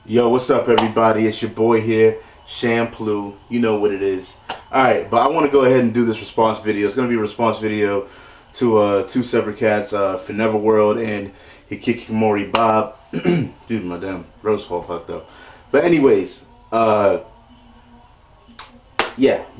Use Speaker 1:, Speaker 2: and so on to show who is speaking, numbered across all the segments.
Speaker 1: Yo, what's up everybody? It's your boy here, Shampoo. You know what it is. Alright, but I want to go ahead and do this response video. It's going to be a response video to two separate cats, Forneworld and HikikikimoriBob. Dude, my damn rose hole fucked up. But anyways, yeah,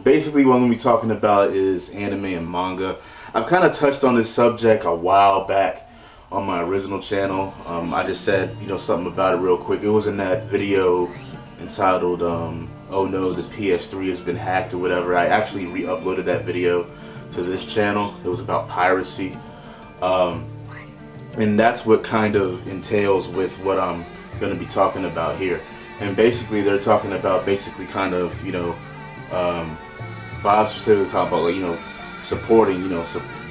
Speaker 1: basically what I'm going to be talking about is anime and manga. I've kind of touched on this subject a while back on my original channel. I just said, something about it real quick. It was in that video entitled, oh no, the PS3 has been hacked or whatever. I actually re-uploaded that video to this channel. It was about piracy. And that's what kind of entails with what I'm going to be talking about here. And basically they're talking about kind of, Bob specifically talking about, like, supporting,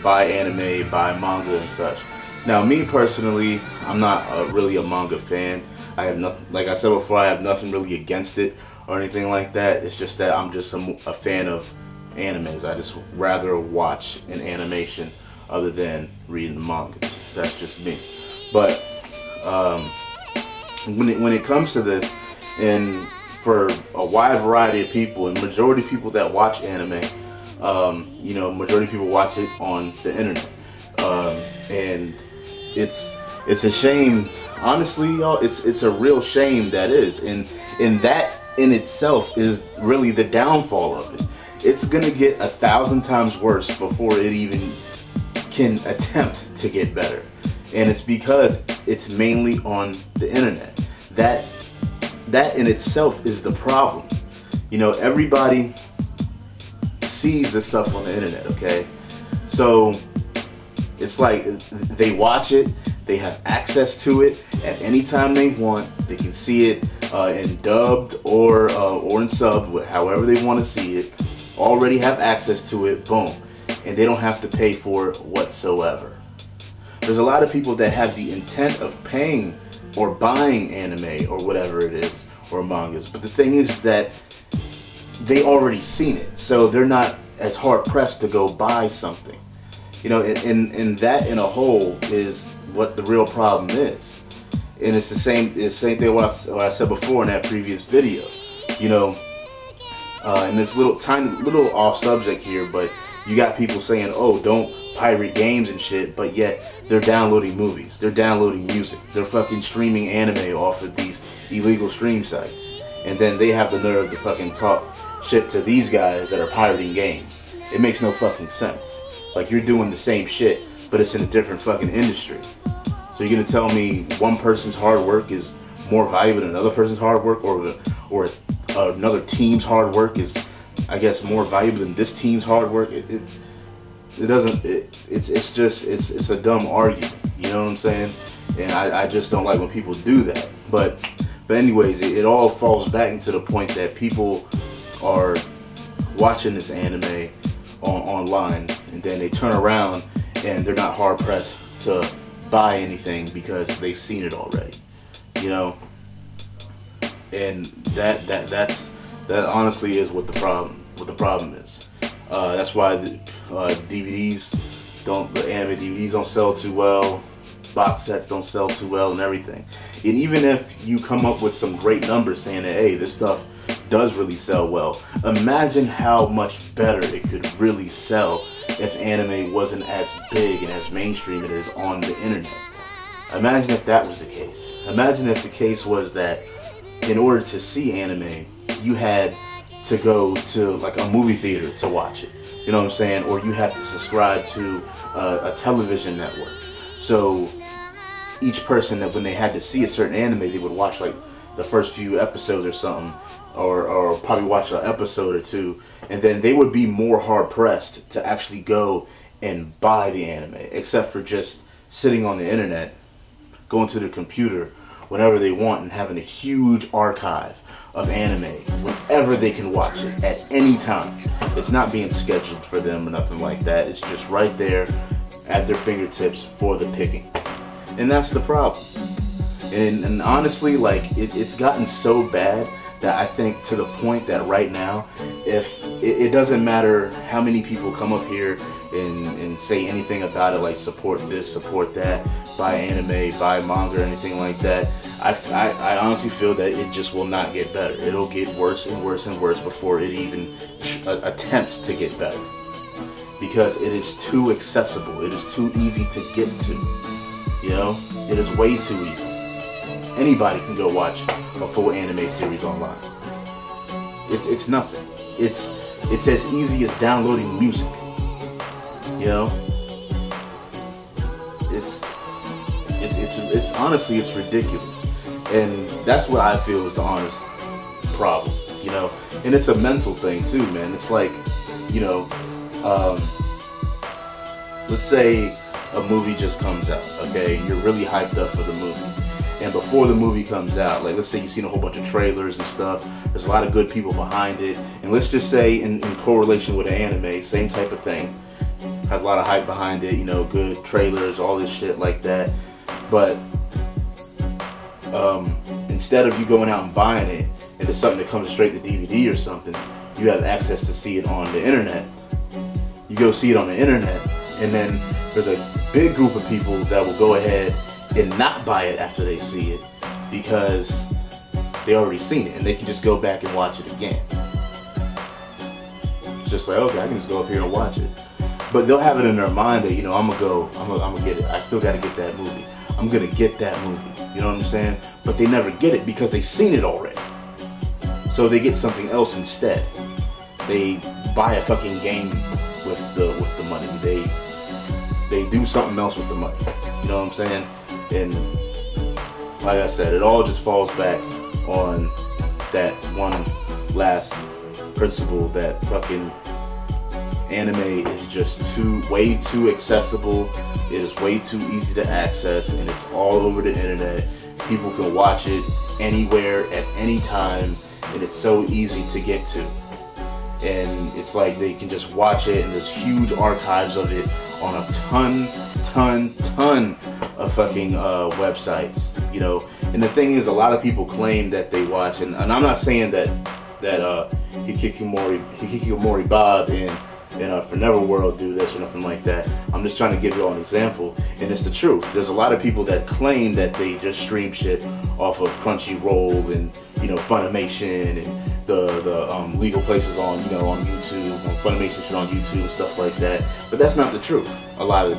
Speaker 1: buy anime, buy manga and such. Now, me personally, I'm not really a manga fan. I have nothing, like I said before, I have nothing really against it or anything like that. It's just that I'm just a fan of animes. I just rather watch an animation other than reading the manga. That's just me. But when it comes to this, and for a wide variety of people, and majority of people that watch anime, majority of people watch it on the internet, and it's a shame, honestly, y'all. It's a real shame that is, and that in itself is really the downfall of it. It's gonna get 1,000 times worse before it even can attempt to get better, and it's because it's mainly on the internet. That in itself is the problem. Everybody sees this stuff on the internet, okay? So it's like they watch it, they have access to it at any time they want. They can see it in dubbed or in subbed, however they want to see it. Already have access to it, boom, and they don't have to pay for it whatsoever. There's a lot of people that have the intent of paying or buying anime or whatever it is, or mangas, but the thing is that they already seen it, so they're not as hard pressed to go buy something. And that in a whole is what the real problem is. And it's the same thing what I said before in that previous video. And this little off subject here, but you got people saying, oh, don't pirate games and shit, but yet they're downloading movies, they're downloading music, they're fucking streaming anime off of these illegal stream sites, and then they have the nerve to fucking talk shit to these guys that are pirating games. It makes no fucking sense. Like, you're doing the same shit, but it's in a different fucking industry. So you're gonna tell me one person's hard work is more valuable than another person's hard work, or another team's hard work is, I guess, more valuable than this team's hard work? It's a dumb argument. You know what I'm saying? And I just don't like when people do that. But anyways, it all falls back into the point that people are watching this anime online, and then they turn around and they're not hard pressed to buy anything because they've seen it already. And that honestly is what the problem is. That's why the anime DVDs don't sell too well, box sets don't sell too well, and everything. And even if you come up with some great numbers saying that, hey, this stuff does really sell well, imagine how much better it could really sell if anime wasn't as big and as mainstream it is on the internet. Imagine if that was the case. Imagine if the case was that in order to see anime, you had to go to like a movie theater to watch it. You know what I'm saying? Or you have to subscribe to a television network. So each person, that when they had to see a certain anime, they would watch like the first few episodes or something, or probably watch an episode or two, and then they would be more hard pressed to actually go and buy the anime, except for just sitting on the internet, going to their computer whenever they want and having a huge archive of anime whenever they can watch it at any time. It's not being scheduled for them or nothing like that. It's just right there at their fingertips for the picking. And that's the problem. And honestly, like, it's gotten so bad that I think to the point that right now, if it doesn't matter how many people come up here and say anything about it, like support this, support that, buy anime, buy manga, or anything like that, I honestly feel that it just will not get better. It'll get worse and worse and worse before it even attempts to get better. Because it is too accessible. It is too easy to get to. You know? It is way too easy. Anybody can go watch a full anime series online. It's nothing. It's as easy as downloading music. You know? It's honestly, it's ridiculous. And that's what I feel is the honest problem. You know? And it's a mental thing too, man. It's like, you know, let's say a movie just comes out, okay? You're really hyped up for the movie. And before the movie comes out, like let's say you've seen a whole bunch of trailers and stuff, there's a lot of good people behind it. And let's just say in correlation with an anime, same type of thing. Has a lot of hype behind it, you know, good trailers, all this shit like that. But instead of you going out and buying it, and it's something that comes straight to DVD or something, you have access to see it on the internet. You go see it on the internet, and then there's a big group of people that will go ahead and not buy it after they see it because they already seen it and they can just go back and watch it again. It's just like, okay, I can just go up here and watch it. But they'll have it in their mind that, you know, I'm gonna get it. I still gotta get that movie. I'm gonna get that movie. You know what I'm saying? But they never get it because they've seen it already. So they get something else instead. They buy a fucking game with the money. They do something else with the money. You know what I'm saying? And like I said, it all just falls back on that one last principle that fucking anime is just way too accessible. It is way too easy to access, and it's all over the internet. People can watch it anywhere at any time, and it's so easy to get to. And it's like they can just watch it, and there's huge archives of it on a ton of fucking websites, you know. And the thing is, a lot of people claim that they watch, and I'm not saying that HikikikimoriBob and Forneworworld do this or nothing like that. I'm just trying to give you all an example, and it's the truth. There's a lot of people that claim that they just stream shit off of CrunchyRoll and, you know, Funimation and the legal places on, you know, on YouTube, on Funimation shit on YouTube and stuff like that. But that's not the truth. A lot of the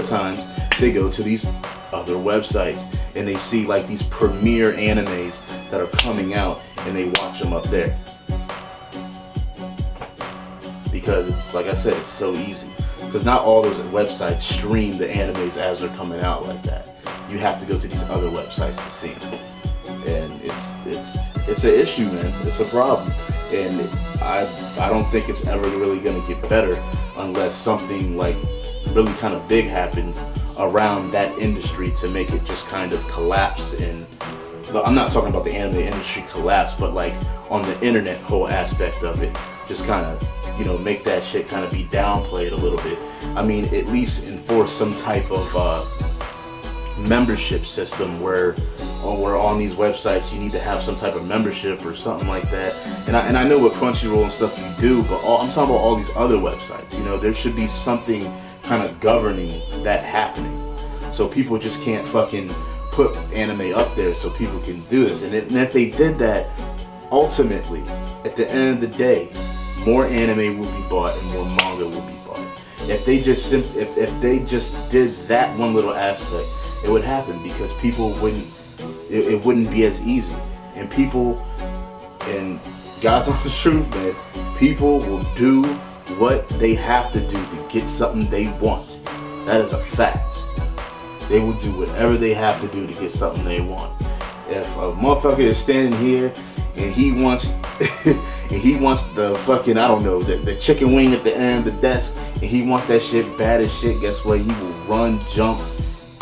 Speaker 1: times they go to these other websites and they see like these premiere animes that are coming out, and they watch them up there. Because it's, like I said, it's so easy. Because not all those websites stream the animes as they're coming out like that. You have to go to these other websites to see them. And it's an issue, man. It's a problem. And I don't think it's ever really going to get better unless something like really kind of big happens around that industry to make it just kind of collapse. And I'm not talking about the anime industry collapse, but like on the internet whole aspect of it, just kind of, you know, make that shit kind of be downplayed a little bit. I mean, at least enforce some type of membership system where on these websites you need to have some type of membership or something like that. And I know with CrunchyRoll and stuff you do, but I'm talking about all these other websites. You know, there should be something kind of governing that happening, so people just can't fucking put anime up there so people can do this. And if they did that, ultimately, at the end of the day, more anime will be bought and more manga will be bought. If they just did that one little aspect, it would happen because people wouldn't. It wouldn't be as easy. And people, and God's honest truth, man, people will do what they have to do to get something they want. That is a fact. They will do whatever they have to do to get something they want. If a motherfucker is standing here and he wants the fucking, I don't know, the chicken wing at the end of the desk, and he wants that shit bad as shit, guess what? He will run, jump,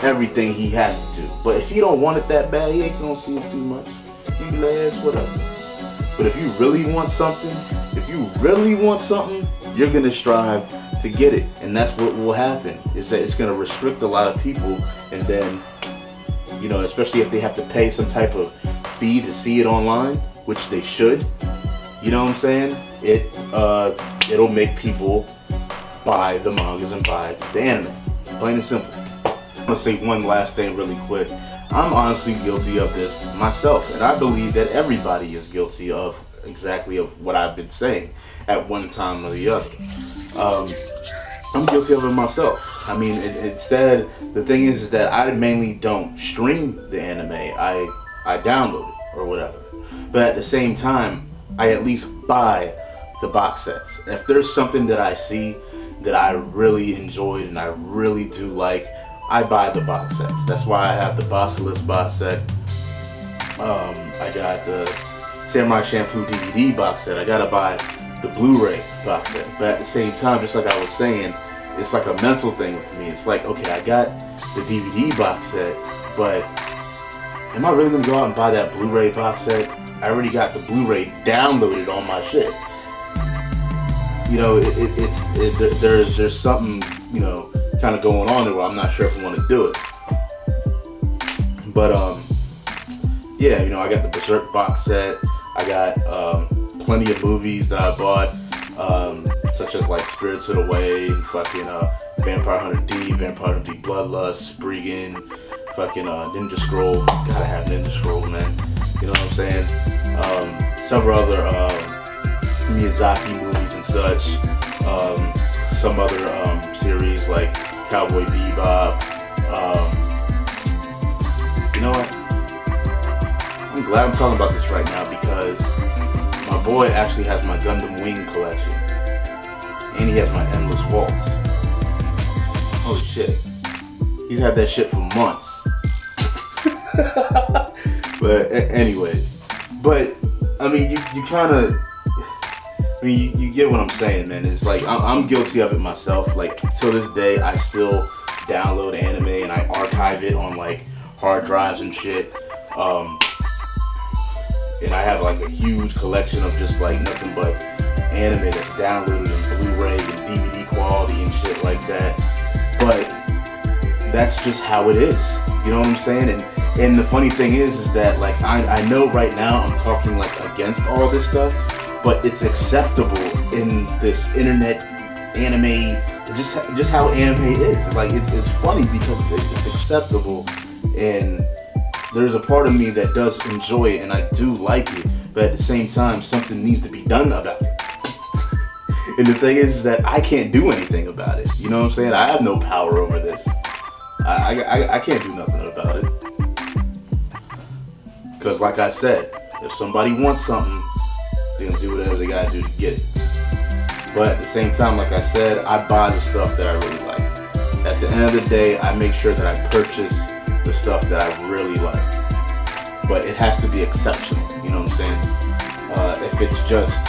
Speaker 1: everything he has to do. But if he don't want it that bad, he ain't gonna see it too much. You can let whatever. But if you really want something, you're gonna strive to get it. And that's what will happen, is that it's gonna restrict a lot of people, and then, you know, especially if they have to pay some type of fee to see it online, which they should, you know what I'm saying, it'll make people buy the mangas and buy the anime. Plain and simple. I'm gonna say one last thing really quick. I'm honestly guilty of this myself, and I believe that everybody is guilty of exactly of what I've been saying at one time or the other. I'm guilty of it myself. I mean, instead, the thing is that I mainly don't stream the anime. I download it or whatever. But at the same time, I at least buy the box sets. If there's something that I see that I really enjoyed and I really do like, I buy the box sets. That's why I have the Basilisk box set. I got the Samurai Champloo DVD box set. I gotta buy the Blu-ray box set. But at the same time, just like I was saying, it's like a mental thing for me. It's like, okay, I got the DVD box set, but am I really gonna go out and buy that Blu-ray box set? I already got the Blu-ray downloaded on my shit. You know, there's something, you know, kind of going on there where I'm not sure if I want to do it. But yeah, you know, I got the Berserk box set. I got plenty of movies that I bought, such as like Spirited Away, fucking Vampire Hunter D, Vampire Hunter D Bloodlust, Spriggan, fucking Ninja Scroll. Gotta have Ninja Scroll, man. You know what I'm saying? Several other Miyazaki movies and such. Some other series like Cowboy Bebop. You know what? I'm glad I'm talking about this right now because my boy actually has my Gundam Wing collection. And he has my Endless Waltz. Holy shit. He's had that shit for months. But anyway. But, I mean, you kind of... I mean, you get what I'm saying, man. It's like, I'm guilty of it myself. Like, till this day, I still download anime and I archive it on, like, hard drives and shit. And I have, like, a huge collection of just, like, nothing but anime that's downloaded in Blu-ray and DVD quality and shit like that. But that's just how it is. You know what I'm saying? And the funny thing is that, like, I know right now I'm talking, like, against all this stuff. But it's acceptable in this internet anime, just how anime is. Like it's funny because it's acceptable, and there's a part of me that does enjoy it, and I do like it. But at the same time, something needs to be done about it. And the thing is that I can't do anything about it. You know what I'm saying? I have no power over this. I can't do nothing about it. Because like I said, if somebody wants something, they're gonna do whatever they gotta do to get it. But at the same time, like I said, I buy the stuff that I really like. At the end of the day, I make sure that I purchase the stuff that I really like. But it has to be exceptional, you know what I'm saying? If it's just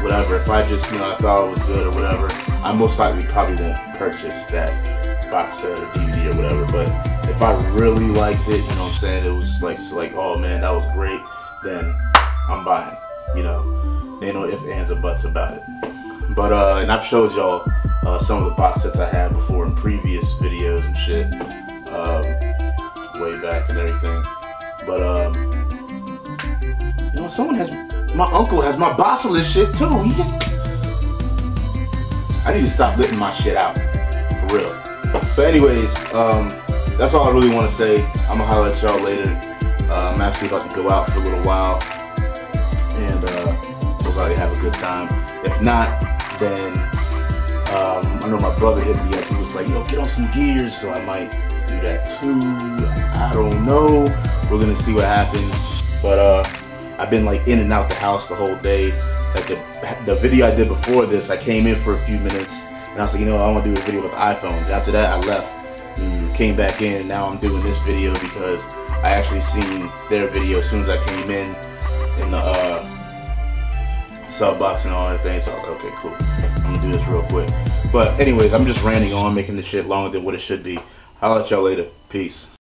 Speaker 1: whatever, if I just, you know, I thought it was good or whatever, I most likely probably won't purchase that box set or DVD or whatever. But if I really liked it, you know what I'm saying, it was like oh man, that was great, then I'm buying it. You know, ain't no ifs, ands, or buts about it. But and I've showed y'all some of the box sets I had before in previous videos and shit, way back and everything. But you know, my uncle has my Basilisk shit too. I need to stop letting my shit out, for real. But anyways, that's all I really want to say. I'm gonna holler at y'all later. I'm actually about to go out for a little while. And we'll probably have a good time. If not, then I know my brother hit me up. He was like, yo, get on some gears. So I might do that too. I don't know. We're gonna see what happens. But I've been like in and out the house the whole day. Like the video I did before this, I came in for a few minutes and I was like, you know, I want to do a video with the iPhones. After that, I left and came back in, and now I'm doing this video because I actually seen their video as soon as I came in the sub box and all that thing. So I was like, okay, cool. I'm gonna do this real quick. But anyways, I'm just ranting on, making this shit longer than what it should be. I'll let y'all later. Peace.